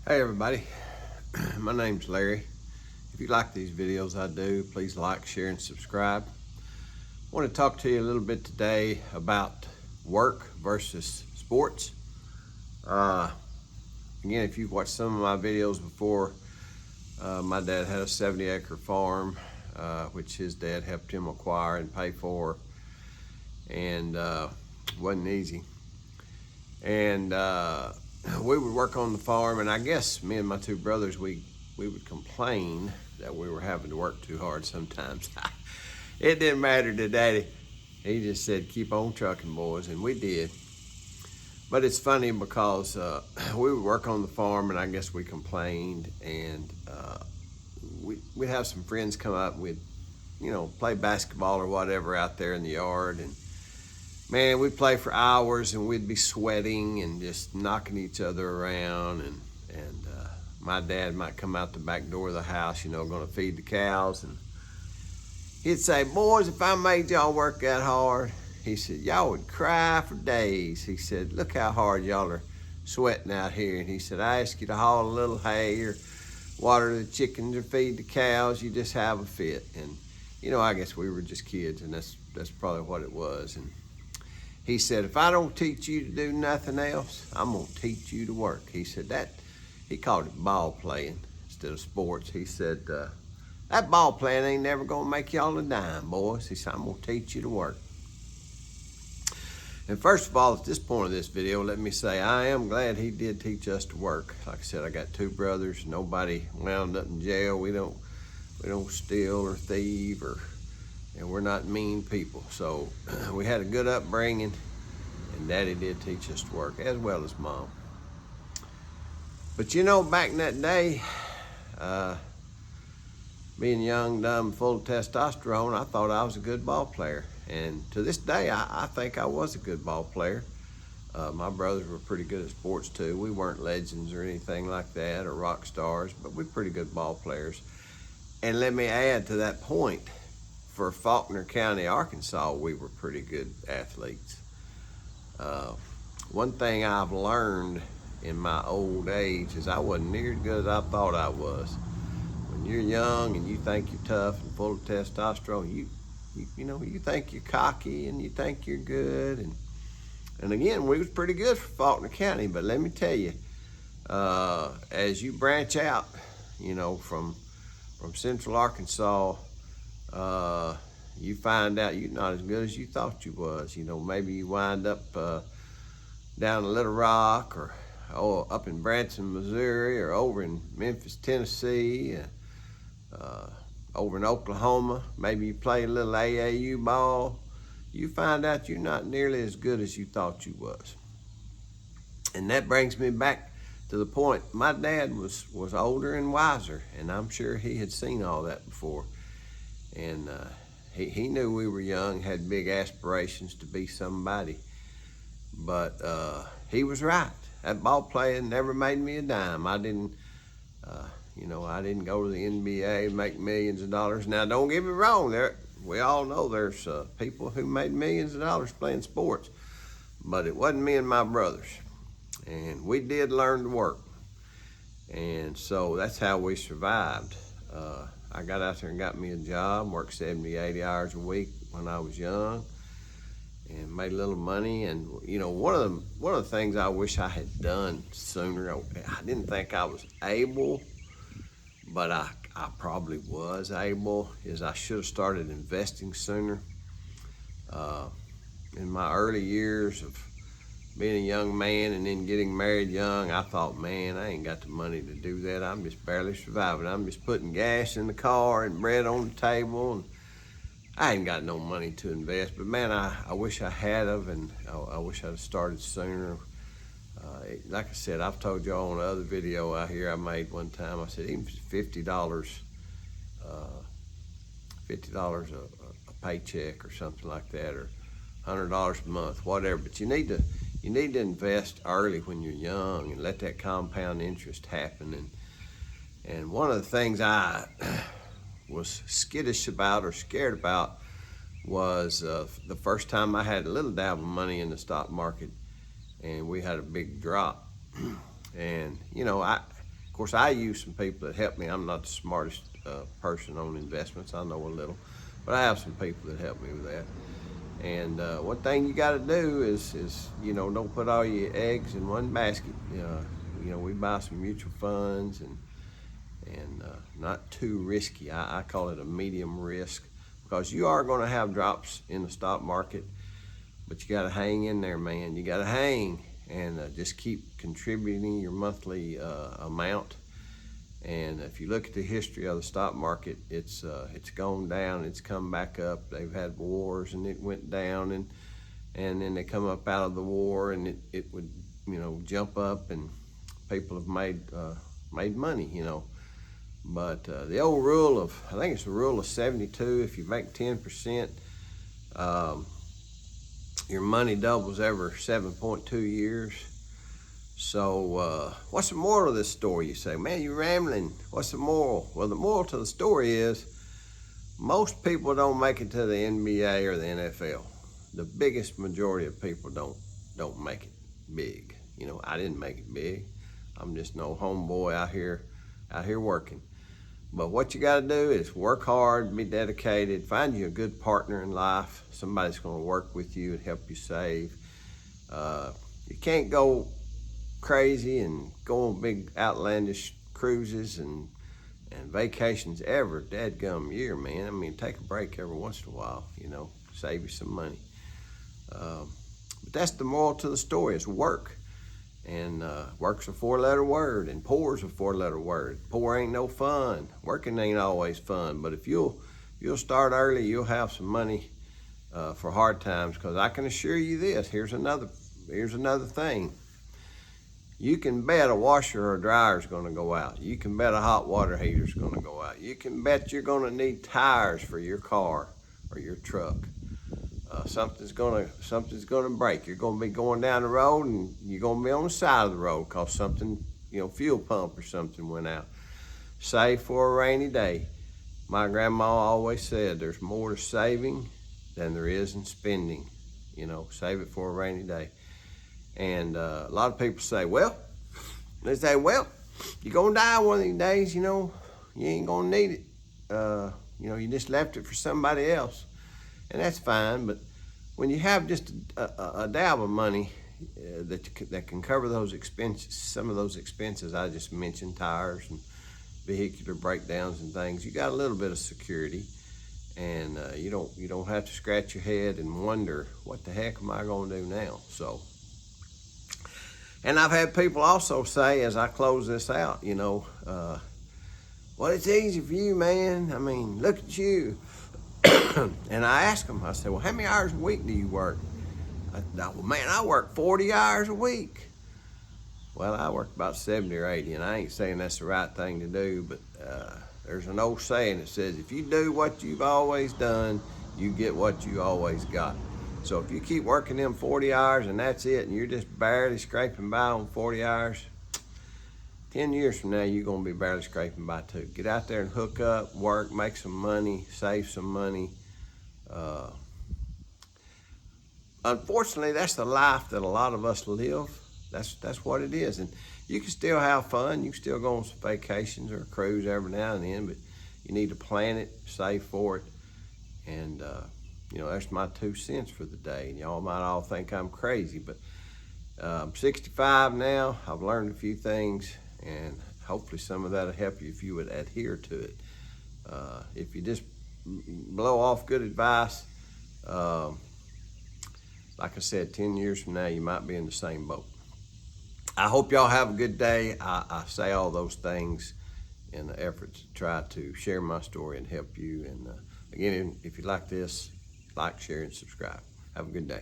Hey everybody, my name's Larry. If you like these videos I do, please like, share, and subscribe. I want to talk to you a little bit today about work versus sports. Again, if you've watched some of my videos before, my dad had a 70-acre farm, which his dad helped him acquire and pay for, and wasn't easy. And we would work on the farm, and I guess me and my two brothers, we would complain that we were having to work too hard sometimes. It didn't matter to Daddy. He just said, keep on trucking, boys, and we did. But it's funny because we would work on the farm, and I guess we complained, and we'd have some friends come up, and we'd, play basketball or whatever out there in the yard, and man, we'd play for hours and we'd be sweating and just knocking each other around. And my dad might come out the back door of the house, going to feed the cows. And he'd say, boys, if I made y'all work that hard, he said, y'all would cry for days. He said, look how hard y'all are sweating out here. And he said, I ask you to haul a little hay or water the chickens or feed the cows, you just have a fit. And, I guess we were just kids, and that's probably what it was. And he said, if I don't teach you to do nothing else, I'm gonna teach you to work. He said he called it ball playing instead of sports. He said, that ball playing ain't never gonna make y'all a dime, boys. He said, I'm gonna teach you to work. And first of all, at this point of this video, let me say, I am glad he did teach us to work. Like I said, I got two brothers, nobody wound up in jail. We don't steal or thieve and we're not mean people. So we had a good upbringing, and Daddy did teach us to work, as well as Mom. But back in that day, being young, dumb, full of testosterone, I thought I was a good ball player. And to this day, I think I was a good ball player. My brothers were pretty good at sports too. We weren't legends or anything like that, or rock stars, but we're pretty good ball players. And let me add to that point, for Faulkner County, Arkansas, we were pretty good athletes. One thing I've learned in my old age is I wasn't near as good as I thought I was. When you're young and you think you're tough and full of testosterone, you think you're cocky and you think you're good. And again, we was pretty good for Faulkner County, but let me tell you, as you branch out, from Central Arkansas, you find out you're not as good as you thought you was. Maybe you wind up down in Little Rock or up in Branson, Missouri, or over in Memphis, Tennessee, over in Oklahoma. Maybe you play a little AAU ball. You find out you're not nearly as good as you thought you was. And that brings me back to the point, my dad was older and wiser, and I'm sure he had seen all that before. And he knew we were young, had big aspirations to be somebody. But he was right. That ball playing never made me a dime. I didn't go to the NBA and make millions of dollars. Now, don't get me wrong, we all know there's people who made millions of dollars playing sports, but it wasn't me and my brothers. And we did learn to work. And so that's how we survived. I got out there and got me a job, worked 70, 80 hours a week when I was young, and made a little money. And one of the things I wish I had done sooner, I didn't think I was able, but I probably was able, is I should have started investing sooner. In my early years of being a young man and then getting married young, I thought, man, I ain't got the money to do that. I'm just barely surviving. I'm just putting gas in the car and bread on the table, and I ain't got no money to invest. But man, I wish I had of, and I wish I'd have started sooner. Like I said, I've told y'all on the other video out here I made one time, I said even $50 a paycheck or something like that, or $100 a month, whatever. But you need to invest early when you're young and let that compound interest happen. And one of the things I was skittish about or scared about was the first time I had a little dab of money in the stock market, and we had a big drop. And course, I use some people that help me. I'm not the smartest person on investments. I know a little, but I have some people that help me with that. And one thing you got to do is don't put all your eggs in one basket. We buy some mutual funds and not too risky. I call it a medium risk, because you are going to have drops in the stock market, but you got to hang in there, man. You got to hang and just keep contributing your monthly amount. And if you look at the history of the stock market, it's gone down, it's come back up. They've had wars and it went down, and then they come up out of the war and it would jump up, and people have made money. But the old rule of, I think it's the rule of 72. If you make 10%, your money doubles every 7.2 years. So what's the moral of this story? You say, man, you're rambling. What's the moral? Well, the moral to the story is most people don't make it to the NBA or the NFL. The biggest majority of people don't make it big. I didn't make it big. I'm just no homeboy out here working. But what you got to do is work hard, be dedicated, find you a good partner in life, somebody that's going to work with you and help you save. You can't go crazy and go on big outlandish cruises and vacations every dadgum year, man. I mean, take a break every once in a while, save you some money. But that's the moral to the story, is work. And work's a 4-letter word, and poor's a 4-letter word. Poor ain't no fun. Working ain't always fun, but if you'll start early, you'll have some money for hard times. Because I can assure you this, here's another thing. You can bet a washer or a dryer is going to go out. You can bet a hot water heater is going to go out. You can bet you're going to need tires for your car or your truck. Something's gonna break. You're gonna be going down the road and you're gonna be on the side of the road because something, fuel pump or something went out. Save for a rainy day. My grandma always said there's more to saving than there is in spending. Save it for a rainy day. And a lot of people say, well, you're gonna die one of these days, you ain't gonna need it. You just left it for somebody else. And that's fine, but when you have just a dab of money that can cover those expenses, some of those expenses I just mentioned, tires and vehicular breakdowns and things, you got a little bit of security, and you don't have to scratch your head and wonder, what the heck am I going to do now? So, and I've had people also say, as I close this out, well, it's easy for you, man. I mean, look at you. And I asked them, I said, well, how many hours a week do you work? Well, man, I work 40 hours a week. Well, I work about 70 or 80, and I ain't saying that's the right thing to do, but there's an old saying that says, if you do what you've always done, you get what you always got. So if you keep working them 40 hours and that's it, and you're just barely scraping by on 40 hours, 10 years from now, you're going to be barely scraping by too. Get out there and hook up, work, make some money, save some money. Unfortunately, that's the life that a lot of us live. That's what it is. And you can still have fun. You can still go on some vacations or a cruise every now and then, but you need to plan it, save for it. And, that's my 2 cents for the day. And y'all might all think I'm crazy, but I'm 65 now. I've learned a few things, and hopefully some of that will help you if you would adhere to it. If you just blow off good advice, like I said, 10 years from now, you might be in the same boat. I hope y'all have a good day. I say all those things in the effort to try to share my story and help you. And again, if you like this, like, share, and subscribe. Have a good day.